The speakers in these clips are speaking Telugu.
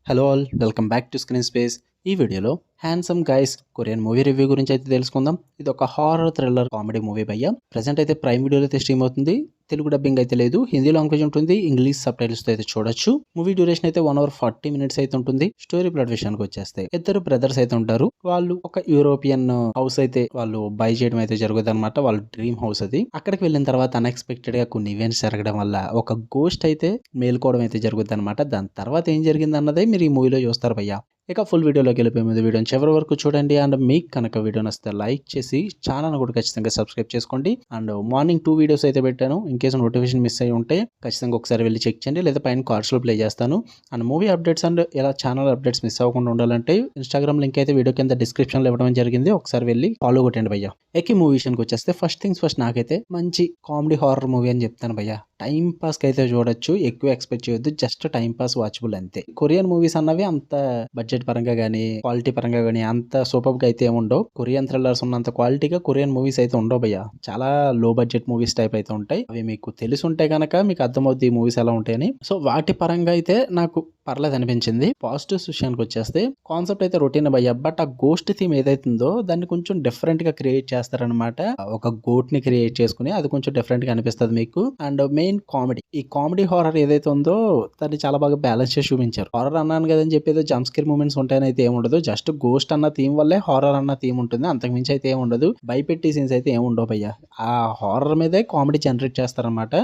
Hello all, welcome back to screen space. ఈ వీడియోలో handsome guys Korean movie review గురించి అయితే తెలుసుకుందాం. ఇది ఒక హారర్ థ్రిల్లర్ కామెడీ మూవీ భయ్య. ప్రెసెంట్ అయితే ప్రైమ్ వీడియోలో అయితే స్ట్రీమ్ అవుతుంది. తెలుగు డబ్బింగ్ అయితే లేదు, హిందీ లాంగ్వేజ్ ఉంటుంది, ఇంగ్లీష్ సబ్ టైటిల్స్ తో అయితే చూడొచ్చు. మూవీ డ్యూరేషన్ అయితే 1 hour 40 minutes అయితే ఉంటుంది. స్టోరీ ప్లాట్ విషయానికి వచ్చేస్తే ఇద్దరు బ్రదర్స్ అయితే ఉంటారు. వాళ్ళు ఒక యూరోపియన్ హౌస్ అయితే వాళ్ళు బై చేయడం అయితే జరుగుతుంది అనమాట. వాళ్ళ డ్రీమ్ హౌస్ అది. అక్కడికి వెళ్ళిన తర్వాత అన్ఎక్స్పెక్టెడ్ గా కొన్ని ఈవెంట్స్ జరగడం వల్ల ఒక గోస్ట్ అయితే మేల్కోవడం అయితే జరుగుతుంది అనమాట. దాని తర్వాత ఏం జరిగింది అన్నదే మీరు ఈ మూవీలో చూస్తారు భయ్య. ఇక ఫుల్ వీడియోలోకి వెళ్ళిపోయే ముందు వీడియోని చివరి వరకు చూడండి. అండ్ మీకు కనుక వీడియో నచ్చితే లైక్ చేసి ఛానల్ కూడా ఖచ్చితంగా సబ్స్క్రైబ్ చేసుకోండి. అండ్ మార్నింగ్ 2 వీడియోస్ అయితే పెట్టాను. ఇన్ కేసు నోటిఫికేషన్ మిస్ అయ్యి ఉంటే ఖచ్చితంగా ఒకసారి వెళ్ళి చెక్ చేయండి, లేదా పైన కార్డ్స్ లో ప్లే చేస్తాను. అండ్ మూవీ అప్డేట్స్ అండ్ ఇలా ఛానల్ అప్డేట్స్ మిస్ అవ్వకుండా ఉండాలంటే ఇన్స్టాగ్రామ్ లింక్ అయితే వీడియో కింద డిస్క్రిప్షన్ లో ఇవ్వడం జరిగింది. ఒకసారి వెళ్ళి ఫాలో కొట్టండి భయ్య. ఎక్కి మూవీ విషయానికి వచ్చేస్తే ఫస్ట్ థింగ్స్ ఫస్ట్, నాకైతే మంచి కామెడీ హారర్ మూవీ అని చెప్తాను భయ్య. టైం పాస్ కి అయితే చూడొచ్చు, ఎక్కువ ఎక్స్పెక్ట్ చేయొద్దు, జస్ట్ టైం పాస్ వాచబుల్ అంతే. కొరియన్ మూవీస్ అన్నవి అంత బడ్జెట్ పరంగా గానీ క్వాలిటీ పరంగా గానీ అంత సూపర్ గా అయితే ఏముండవు. కొరియన్ థ్రిల్లర్స్ ఉన్నంత క్వాలిటీగా కొరియన్ మూవీస్ అయితే ఉండవు భయ్య. చాలా లో బడ్జెట్ మూవీస్ టైప్ అయితే ఉంటాయి. అవి మీకు తెలిసి ఉంటే గనక మీకు అర్థమవుద్ది ఈ మూవీస్ ఎలా ఉంటాయని. సో వాటి పరంగా అయితే నాకు పర్లేదు అనిపించింది. పాజిటివ్స్ విషయానికి వచ్చేస్తే కాన్సెప్ట్ అయితే రొటీన్ భయ్య, బట్ ఆ గోస్ట్ థీమ్ ఏదైతుందో దాన్ని కొంచెం డిఫరెంట్ గా క్రియేట్ చేస్తారనమాట. ఒక గోట్ ని క్రియేట్ చేసుకుని అది కొంచెం డిఫరెంట్ గా అనిపిస్తుంది మీకు. అండ్ మెయిన్ కామెడీ, ఈ కామెడీ హారర్ ఏదైతే ఉందో దాన్ని చాలా బాగా బ్యాలెన్స్ చేసి చూపించారు. హారర్ అన్నాను కదని చెప్పి ఏదో జంప్ స్కేర్ మూమెంట్స్ ఉంటాయని అయితే ఏముండదు. జస్ట్ గోస్ట్ అన్న థీమ్ వల్లే హారర్ అన్న థీమ్ ఉంటుంది, అంతకుమించి అయితే ఏముండదు. భయపెట్టి సీన్స్ అయితే ఏముండవు భయ్య. ఆ హారర్ మీదే కామెడీ జనరేట్ చేస్తారనమాట.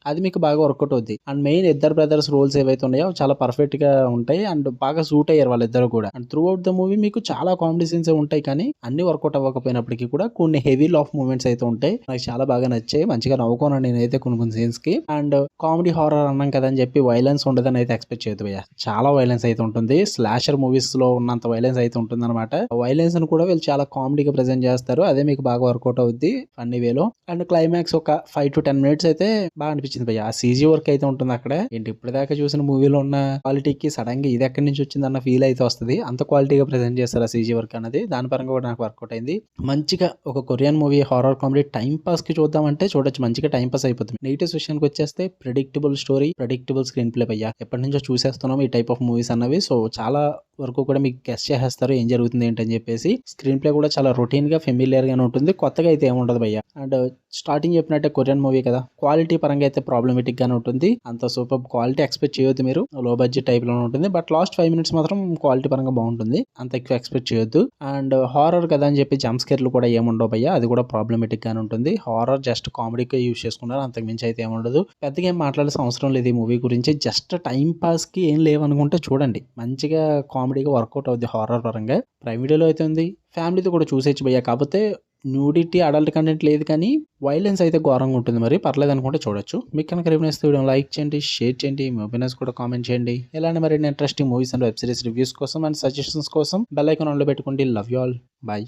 అది మీకు బాగా వర్కౌట్ అవుద్ది. అండ్ మెయిన్ ఇద్దరు బ్రదర్స్ రోల్స్ ఏవైతే ఉన్నాయో చాలా పర్ఫెక్ట్ గా ఉంటాయి అండ్ బాగా సూట్ అయ్యారు వాళ్ళిద్దరు కూడా. And through out the movie మీకు చాలా కామెడీ సీన్స్ ఉంటాయి, కానీ అన్ని వర్కౌట్ అవ్వకపోయినప్పటికీ కూడా కొన్ని హెవీ లాఫ్ మూమెంట్స్ అయితే ఉంటాయి. నాకు చాలా బాగా నచ్చాయి, మంచిగా నవ్వుకోను నేనైతే కొన్ని సీన్స్ కి. అండ్ కామెడీ హారర్ అన్నాం కదా అని చెప్పి వైలెన్స్ ఉండదని అయితే ఎక్స్పెక్ట్ చేయదు భయ్య. చాలా వైలెన్స్ అయితే ఉంటుంది. స్లాషర్ మూవీస్ లో ఉన్నంత వైలెన్స్ అయితే ఉంటుంది అనమాట. వైలెన్స్ ని కూడా వీళ్ళు చాలా కామెడీగా ప్రెజెంట్ చేస్తారు, అదే మీకు బాగా వర్కౌట్ అవుద్ది ఫన్నీ వేలో. అండ్ క్లైమాక్స్ ఒక 5 to 10 minutes అయితే బాగా అనిపించింది భయ్య. ఆ సీజీ వర్క్ అయితే ఉంటుంది అక్కడ. ఏంటి ఇప్పటిదాకా చూసిన మూవీలో ఉన్న క్వాలిటీకి సడన్ గా ఇది ఎక్కడి నుంచి వచ్చింది అన్న ఫీల్ అయితే వస్తుంది. అంత క్వాలిటీగా ప్రెజెంట్ చేస్తారు ఆ సీజీ వర్క్ అనేది. దాని పరంగా కూడా నాకు వర్కౌట్ అయింది. మంచిగా ఒక Korean movie horror comedy time pass కి చూద్దామంటే చూడొచ్చు, మంచిగా టైం పాస్ అయిపోతుంది. నెగిటివ్స్ విషయానికి వచ్చేస్తే predictable story, predictable screen play భయ్య. ఎప్పటి నుంచో చూసేస్తున్నాం ఈ టైప్ ఆఫ్ మూవీస్ అన్నవి. సో చాలా వరకు కూడా మీకు గెస్ చేసేస్తారు ఏం జరుగుతుంది ఏంటని చెప్పేసి. స్క్రీన్ ప్లే కూడా చాలా రొటీన్ గా ఫెమిలియర్ గానే ఉంటుంది, కొత్తగా అయితే ఏముండదు భయ్య. అండ్ స్టార్టింగ్ చెప్పినట్టే కొరియన్ మూవీ కదా, క్వాలిటీ పరంగా అయితే ప్రాబ్లమేటిక్ గానే ఉంటుంది. అంత సూపర్ క్వాలిటీ ఎక్స్పెక్ట్ చేయొద్దు మీరు, లో బడ్జెట్ టైప్ లో ఉంటుంది. బట్ లాస్ట్ 5 minutes మాత్రం క్వాలిటీ పరంగా బాగుంటుంది, అంత ఎక్కువ ఎక్స్పెక్ట్ చేయొద్దు. అండ్ హారర్ కదా అని చెప్పి జంప్ స్కేర్లు కూడా ఏముండవు భయ్య, అది కూడా ప్రాబ్లమేటిక్ గానే ఉంటుంది. హారర్ జస్ట్ కామెడీకి యూజ్ చేసుకున్నారు, అంతకు మించి అయితే ఏముండదు. పెద్దగా ఏం మాట్లాడాల్సిన అవసరం లేదు ఈ మూవీ గురించి. జస్ట్ టైం పాస్ కి ఏం లేవనుకుంటే చూడండి, మంచిగా కామెడీగా వర్కౌట్ అవుద్ది హారర్ పరంగా. ప్రైమ్ వీడియోలో అయితే ఉంది, ఫ్యామిలీతో కూడా చూసేచ్చు భయ్య. కాకపోతే న్యూడిటీ అడల్ట్ కంటెంట్ లేదు, కానీ వైలెన్స్ అయితే ఘోరంగా ఉంటుంది. మరి పర్లేదు అనుకుంటే చూడొచ్చు. మీకు కనుక రివ్యూస్ వీడియో లైక్ చేయండి, షేర్ చేయండి, మీ ఒపీనియన్స్ కూడా కామెంట్ చేయండి. ఇలాంటి మరిన్ని interesting movies and web series reviews కోసం అండ్ సజెషన్స్ కోసం బెల్ ఐకాన్ ఆన్ లో పెట్టుకోండి. Love you all, bye.